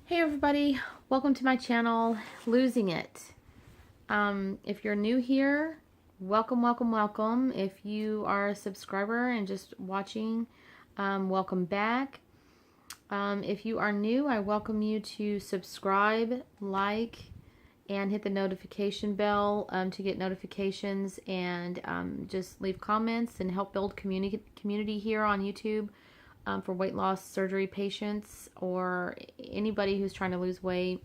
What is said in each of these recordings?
Hey everybody, welcome to my channel, Losing It. If you're new here, welcome, welcome, welcome. If you are a subscriber and just watching, welcome back. If you are new, I welcome you to subscribe, like, and hit the notification bell to get notifications, and just leave comments and help build community here on YouTube. For weight loss surgery patients or anybody who's trying to lose weight.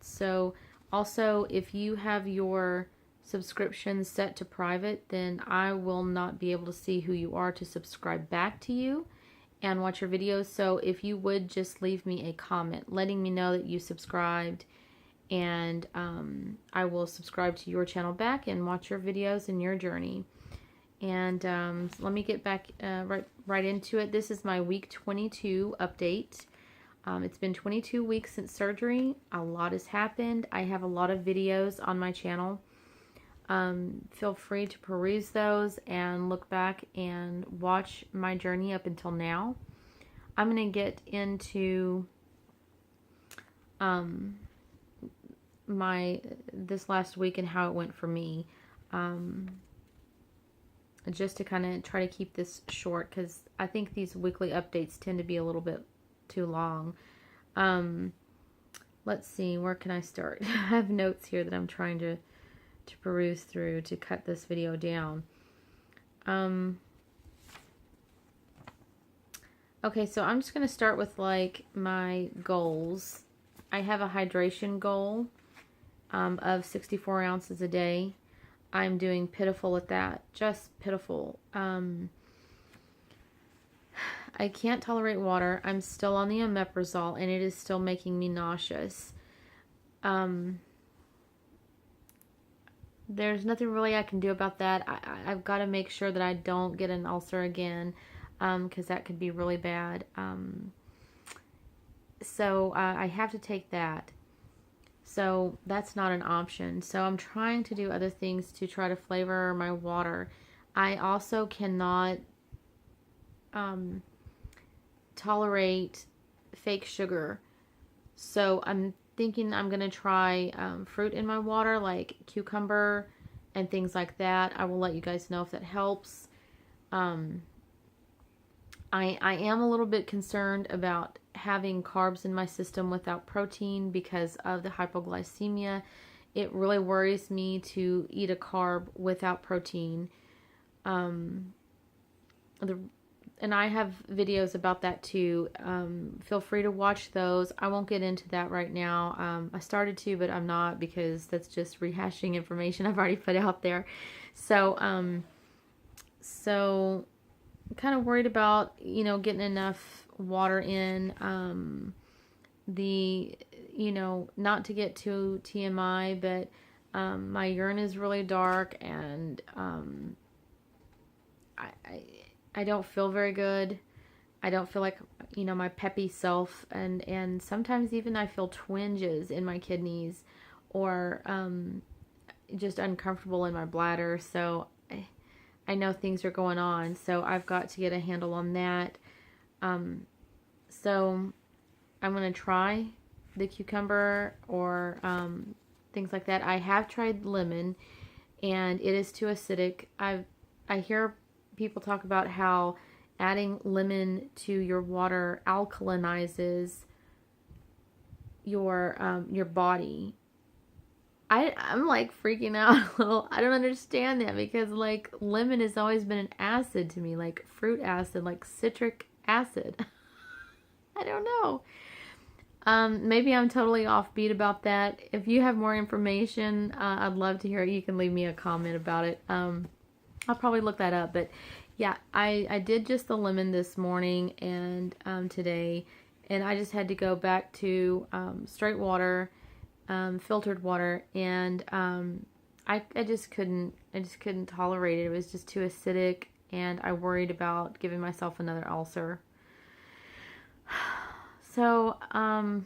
So also, if you have your subscription set to private, then I will not be able to see who you are to subscribe back to you and watch your videos. So if you would just leave me a comment letting me know that you subscribed, and I will subscribe to your channel back and watch your videos and your journey. And let me get back right into it. This is my week 22 update. It's been 22 weeks since surgery. A lot has happened. I have a lot of videos on my channel. Feel free to peruse those and look back and watch my journey up until now. I'm going to get into this last week and how it went for me. Just to kind of try to keep this short, because I think these weekly updates tend to be a little bit too long. Let's see, where can I start? I have notes here that I'm trying to peruse through to cut this video down. Okay, so I'm just going to start with like my goals. I have a hydration goal of 64 ounces a day. I'm doing pitiful at that, just pitiful. I can't tolerate water. I'm still on the omeprazole, and it is still making me nauseous. There's nothing really I can do about that. I've got to make sure that I don't get an ulcer again, because that could be really bad. So I have to take that. So that's not an option. So I'm trying to do other things to try to flavor my water. I also cannot tolerate fake sugar. So I'm thinking I'm going to try fruit in my water, like cucumber and things like that. I will let you guys know if that helps. I am a little bit concerned about having carbs in my system without protein because of the hypoglycemia. It really worries me to eat a carb without protein. And I have videos about that too. Feel free to watch those. I won't get into that right now. I started to, but I'm not, because that's just rehashing information I've already put out there. So kind of worried about, getting enough water in, not to get too TMI, but my urine is really dark, and I don't feel very good. I don't feel like, my peppy self, and sometimes even I feel twinges in my kidneys, or just uncomfortable in my bladder. So I know things are going on, so I've got to get a handle on that. So I'm going to try the cucumber or things like that. I have tried lemon, and it is too acidic. I hear people talk about how adding lemon to your water alkalinizes your body. I'm like freaking out a little. I don't understand that, because like lemon has always been an acid to me, like fruit acid, like citric acid. I don't know. Maybe I'm totally offbeat about that. If you have more information, I'd love to hear it. You can leave me a comment about it. I'll probably look that up. But yeah, I did just the lemon this morning and today, and I just had to go back to straight water. Filtered water, and I just couldn't tolerate it. It was just too acidic, and I worried about giving myself another ulcer. So I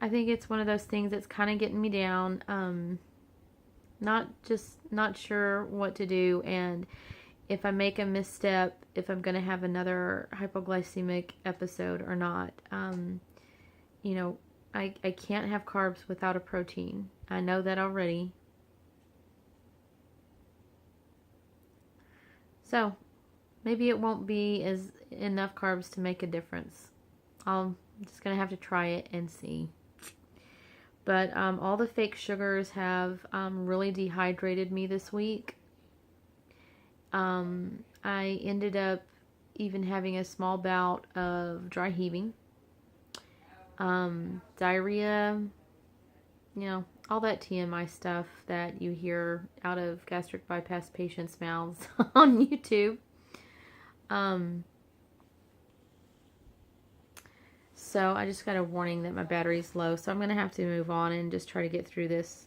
think it's one of those things that's kind of getting me down. Not sure what to do, and if I make a misstep, if I'm going to have another hypoglycemic episode or not. You know, I can't have carbs without a protein. I know that already. So maybe it won't be as enough carbs to make a difference. I'm just going to have to try it and see. But all the fake sugars have really dehydrated me this week. I ended up even having a small bout of dry heaving, diarrhea, you know, all that TMI stuff that you hear out of gastric bypass patients' mouths on YouTube. So I just got a warning that my battery's low, so I'm going to have to move on and just try to get through this.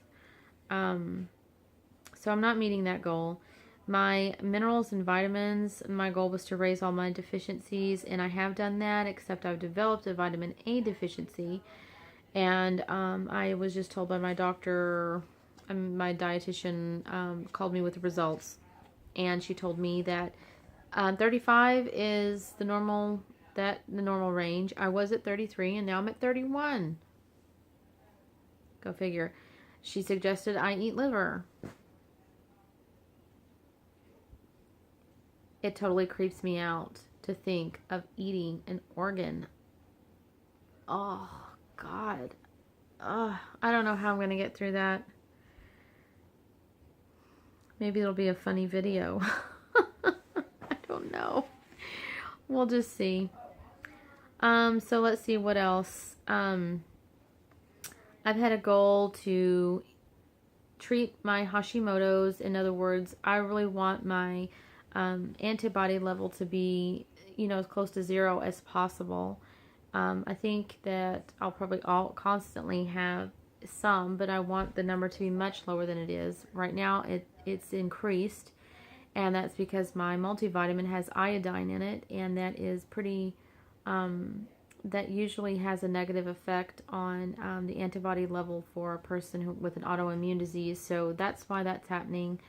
So I'm not meeting that goal. My minerals and vitamins, my goal was to raise all my deficiencies, and I have done that, except I've developed a vitamin A deficiency. And I was just told by my doctor, my dietitian called me with the results, and she told me that 35 is the normal range. I was at 33 and now I'm at 31. Go figure. She suggested I eat liver. It totally creeps me out to think of eating an organ. Oh, God. I don't know how I'm going to get through that. Maybe it'll be a funny video. I don't know. We'll just see. So let's see what else. I've had a goal to treat my Hashimoto's. In other words, I really want my antibody level to be, you know, as close to 0 as possible. I think that I'll constantly have some, but I want the number to be much lower than it is. Right now, it's increased, and that's because my multivitamin has iodine in it, and that is pretty, that usually has a negative effect on the antibody level for a person with an autoimmune disease, so that's why that's happening.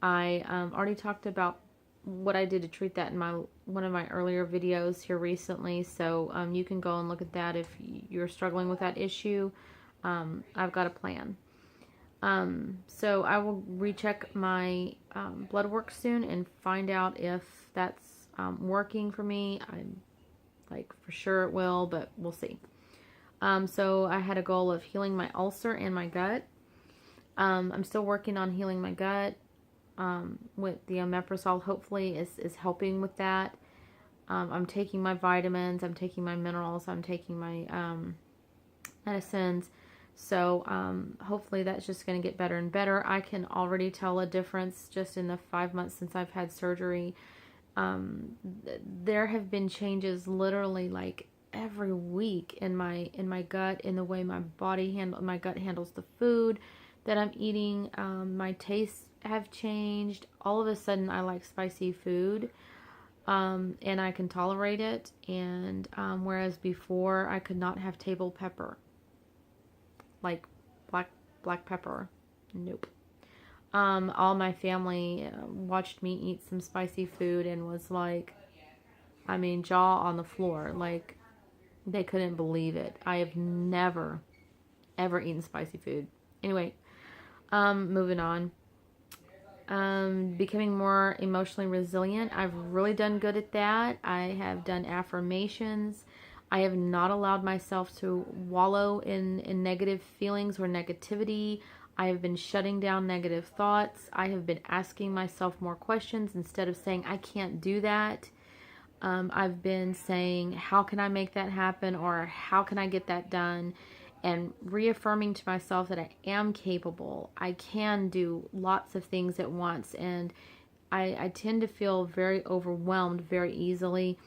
I already talked about what I did to treat that in one of my earlier videos here recently, so you can go and look at that if you're struggling with that issue. I've got a plan. So I will recheck my blood work soon and find out if that's working for me. I'm like for sure it will, but we'll see. So I had a goal of healing my ulcer and my gut. I'm still working on healing my gut. With the omeprazole, hopefully is helping with that. I'm taking my vitamins, I'm taking my minerals, I'm taking my medicines. So hopefully that's just going to get better and better. I can already tell a difference just in the 5 months since I've had surgery. There have been changes literally like every week in my gut, in the way my gut handles the food that I'm eating. My tastes have changed. All of a sudden I like spicy food, and I can tolerate it, and whereas before I could not have table pepper, like black pepper. Nope. All my family watched me eat some spicy food and was like, I mean, jaw on the floor, like they couldn't believe it. I have never ever eaten spicy food. Anyway, moving on. Becoming more emotionally resilient. I've really done good at that. I have done affirmations. I have not allowed myself to wallow in negative feelings or negativity. I have been shutting down negative thoughts. I have been asking myself more questions instead of saying, I can't do that. I've been saying, how can I make that happen? Or how can I get that done? And reaffirming to myself that I am capable. I can do lots of things at once. And I tend to feel very overwhelmed very easily.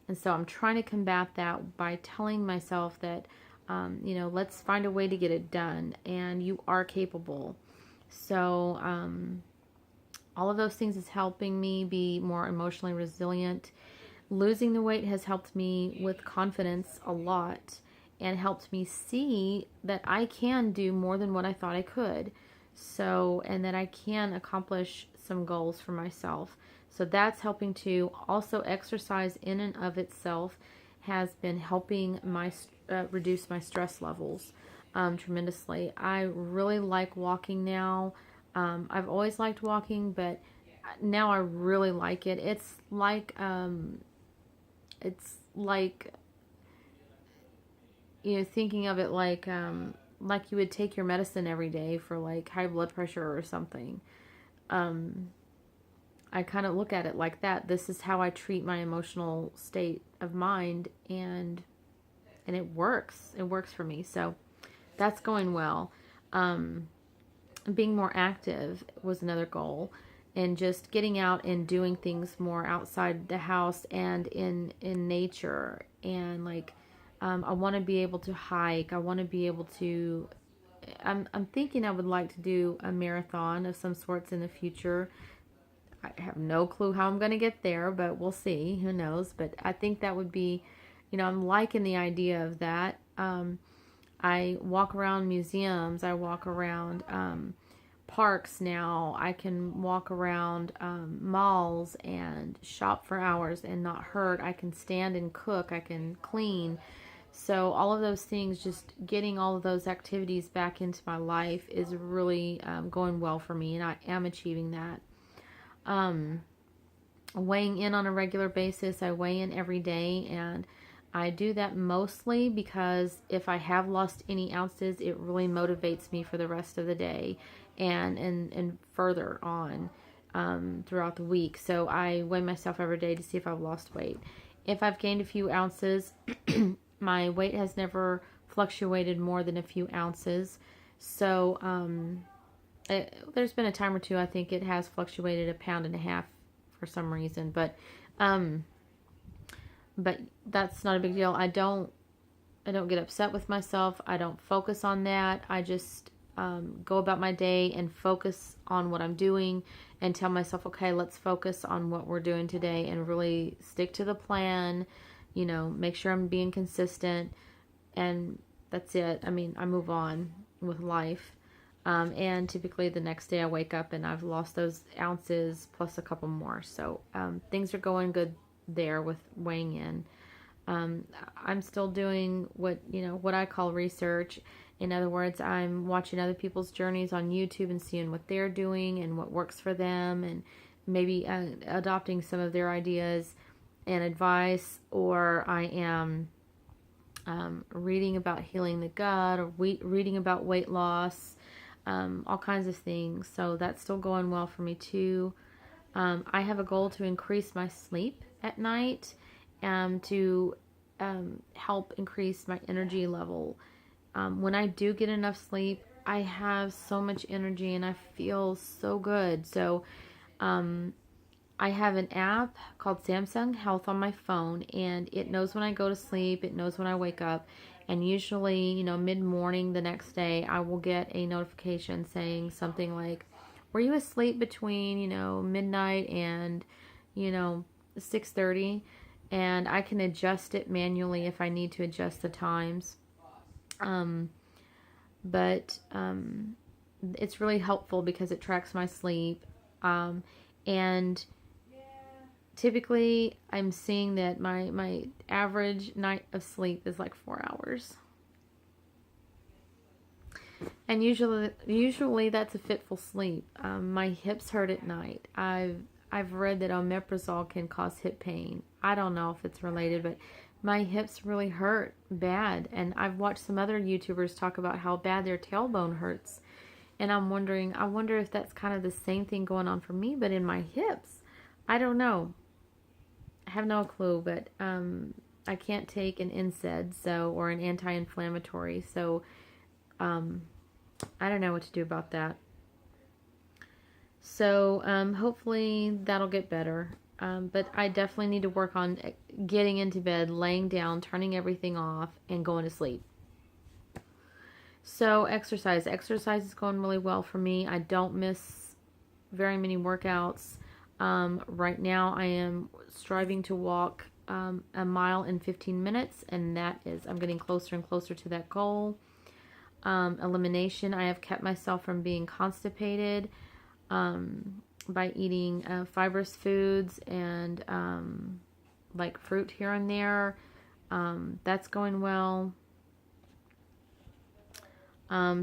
And so I'm trying to combat that by telling myself that, let's find a way to get it done. And you are capable. So all of those things is helping me be more emotionally resilient. Losing the weight has helped me with confidence a lot, and helped me see that I can do more than what I thought I could. So, and that I can accomplish some goals for myself. So that's helping too. Also, exercise in and of itself has been helping my reduce my stress levels tremendously. I really like walking now. I've always liked walking, but now I really like it. It's like, thinking of it like you would take your medicine every day for like high blood pressure or something. I kind of look at it like that. This is how I treat my emotional state of mind, and it works. It works for me. So that's going well. Being more active was another goal, and just getting out and doing things more outside the house and in nature. And like, I want to be able to hike. I want to be able to. I'm thinking I would like to do a marathon of some sorts in the future. I have no clue how I'm going to get there, but we'll see. Who knows? But I think that would be, I'm liking the idea of that. I walk around museums. I walk around parks now. I can walk around malls and shop for hours and not hurt. I can stand and cook. I can clean. So all of those things, just getting all of those activities back into my life is really going well for me, and I am achieving that. Weighing in on a regular basis. I weigh in every day, and I do that mostly because if I have lost any ounces, it really motivates me for the rest of the day and further on throughout the week. So I weigh myself every day to see if I've lost weight. If I've gained a few ounces, my weight has never fluctuated more than a few ounces. So there's been a time or two I think it has fluctuated 1.5 pounds for some reason, but that's not a big deal. I don't get upset with myself. I don't focus on that. I just go about my day and focus on what I'm doing and tell myself, okay, let's focus on what we're doing today and really stick to the plan, make sure I'm being consistent, and that's it. I mean, I move on with life. And typically the next day I wake up and I've lost those ounces plus a couple more. So things are going good there with weighing in. I'm still doing what I call research. In other words, I'm watching other people's journeys on YouTube and seeing what they're doing and what works for them, and maybe adopting some of their ideas and advice. Or I am reading about healing the gut, or reading about weight loss, all kinds of things. So that's still going well for me too. I have a goal to increase my sleep at night, to help increase my energy level. When I do get enough sleep, I have so much energy and I feel so good. So I have an app called Samsung Health on my phone, and it knows when I go to sleep, it knows when I wake up, and usually, mid-morning the next day, I will get a notification saying something like, were you asleep between, midnight and, 6:30? And I can adjust it manually if I need to adjust the times. But it's really helpful because it tracks my sleep. And typically I'm seeing that my average night of sleep is like 4 hours. And usually that's a fitful sleep. My hips hurt at night. I've read that omeprazole can cause hip pain. I don't know if it's related, but my hips really hurt bad. And I've watched some other YouTubers talk about how bad their tailbone hurts. And I wonder if that's kind of the same thing going on for me, but in my hips. I don't know. I have no clue, but I can't take an NSAID, or an anti-inflammatory. So I don't know what to do about that. So hopefully that'll get better. But I definitely need to work on getting into bed, laying down, turning everything off, and going to sleep. So exercise is going really well for me. I don't miss very many workouts. Right now I am striving to walk 1 mile in 15 minutes, and I'm getting closer and closer to that goal. Elimination, I have kept myself from being constipated. by eating fibrous foods and like fruit here and there. That's going well.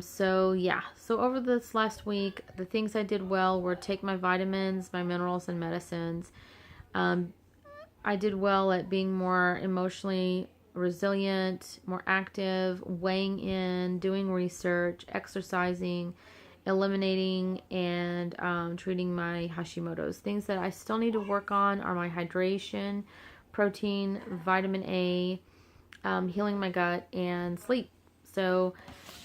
So yeah, so over this last week, the things I did well were take my vitamins, my minerals, and medicines. I did well at being more emotionally resilient, more active, weighing in, doing research, exercising, eliminating, and treating my Hashimoto's. Things that I still need to work on are my hydration, protein, vitamin A, healing my gut, and sleep. So,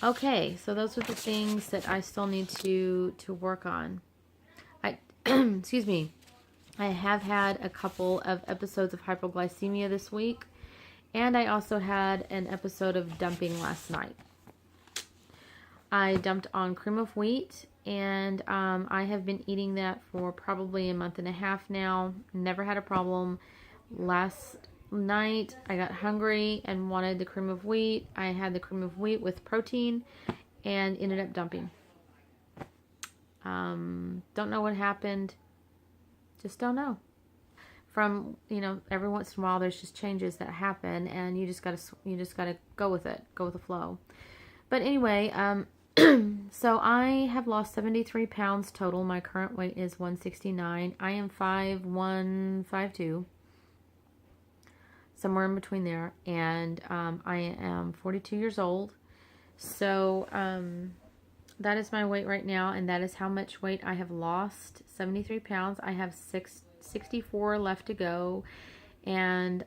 okay, so those are the things that I still need to work on. Excuse me. I have had a couple of episodes of hypoglycemia this week, and I also had an episode of dumping last night. I dumped on cream of wheat, and I have been eating that for probably a month and a half now. Never had a problem. Last night I got hungry and wanted the cream of wheat. I had the cream of wheat with protein and ended up dumping. Don't know what happened. Just don't know. From, every once in a while there's just changes that happen, and you just gotta go with it, go with the flow. But anyway, so I have lost 73 pounds total. My current weight is 169. I am 5'1", 5'2", somewhere in between there, and I am 42 years old. So that is my weight right now, and that is how much weight I have lost. 73 pounds. I have 64 left to go, and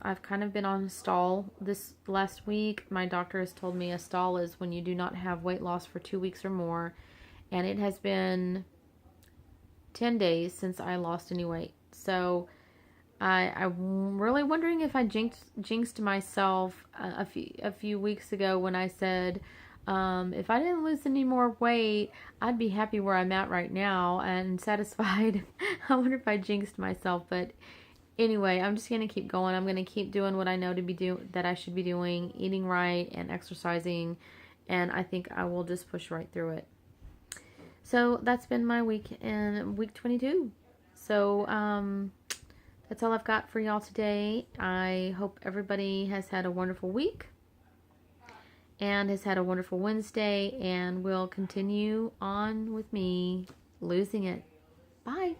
I've kind of been on a stall this last week. My doctor has told me a stall is when you do not have weight loss for 2 weeks or more, and it has been 10 days since I lost any weight. So I'm really wondering if I jinxed myself a few weeks ago when I said, if I didn't lose any more weight, I'd be happy where I'm at right now and satisfied. I wonder if I jinxed myself, but anyway, I'm just going to keep going. I'm going to keep doing what I know that I should be doing, eating right and exercising, and I think I will just push right through it. So that's been my week in week 22. So that's all I've got for y'all today. I hope everybody has had a wonderful week and has had a wonderful Wednesday, and will continue on with me losing it. Bye.